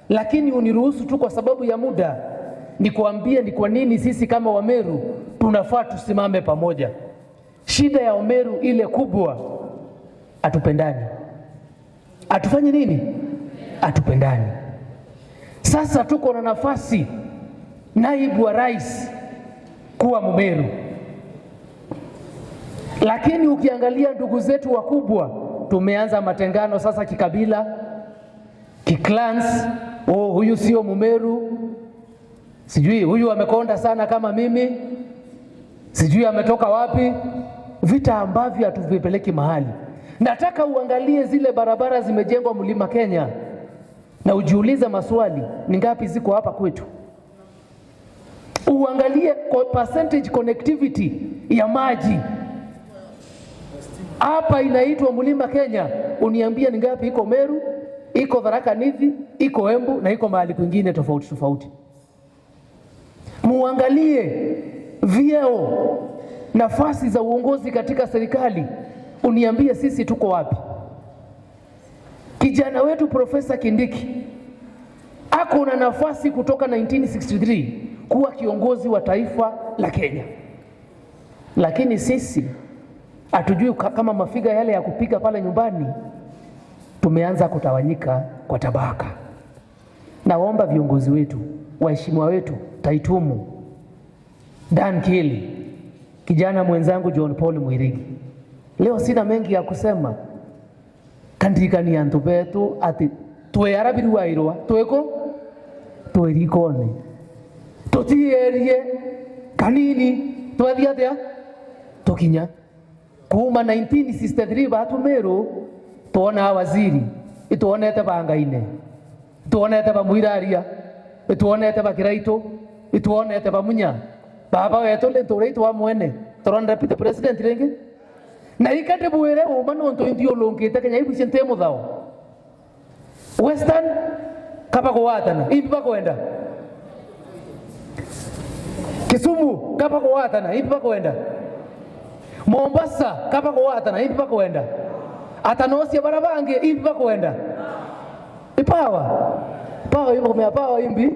lakini uniruhusu tu kwa sababu ya muda nikuambie ni kwa nini sisi kama Wameru tunafaa tusimame pamoja. Shida ya Wameru ile kubwa, atupendani. Atufanye nini? Atupendani. Sasa tuko na nafasi naibu wa rais kuwa Mmeru, lakini ukiangalia ndugu zetu wakubwa, tumeanza matengano sasa kikabila, kiklans. Huyu sio Mmeru, sijui huyu amekonda sana kama mimi, sijui ametoka wapi, vita ambavyo hatuvipeleki mahali. Nataka uangalie zile barabara zimejengwa Mlima Kenya na ujiulize maswali, ni ngapi ziko hapa kwetu? Uangalie percentage connectivity ya maji hapa inaitwa Mlima Kenya, uniambia ni ngapi iko Meru, iko Tharaka Nithi, iko Embu na iko mahali kwingine tofauti tofauti. Muangalie vyeo, nafasi za uongozi katika serikali, uniambie sisi tuko wapi? Kijana wetu Profesa Kindiki ako na nafasi kutoka 1963 kuwa kiongozi wa taifa la Kenya, lakini sisi hatujui kama mafiga yale ya kupika pale nyumbani. Tumeanza kutawanyika kwa tabaka. Naomba viongozi wetu, waheshimiwa wetu, Taitumu, Dan Kili, kijana mwenzangu John Paul Mwirigi, leo sina mengi ya kusema. Kandirikani antu betu ati tweyarabiru wairwa tweko twerikone tutierie kanini twathiathia tukinya kuma 1963 batu Meru tuona waziri ituonete bangaine, ituonete bamwiraria, ituonete bakiraito, ituonete bamunya baba wetu le tureito wa mwene turonda pite president renge na ikate buere umano nto ndio longete Kenya ibu sente muthao Western kapa kuwatana ibi bakoenda Kisumu kapa kuwatana ibi bakoenda Mombasa kapa kuwatana ibi bakoenda Atanosia barabange ibi bakoenda ipawa ibo kumeapawa imbi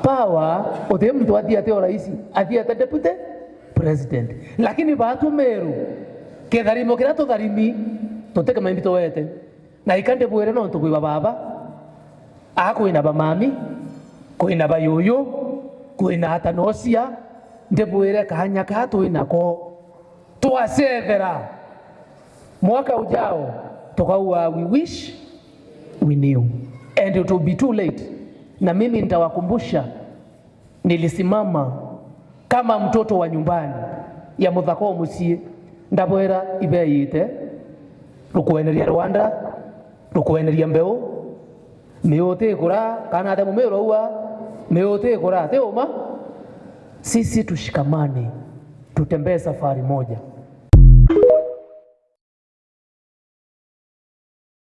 pawa ote mtu atia teo raisi atia deputy president, lakini batu Meru kedharimo kirato dharimi toteka mambito wete na ikande buere no tukuiba baba ako ina bamami ko ina bayoyo ko ina Atanosia ndebuere kahanya kato inako tuasevera mwaka ujao tokaua we wish we knew and it will be too late. Na mimi nitawakumbusha nilisimama kama mtoto wa nyumbani ya muthako musie ndabwera ibeite rukueneria Rwanda rukueneria mbeo meote kura kana ate Mumero huwa meote kura teoma. Sisi tushikamane, tutembee safari moja.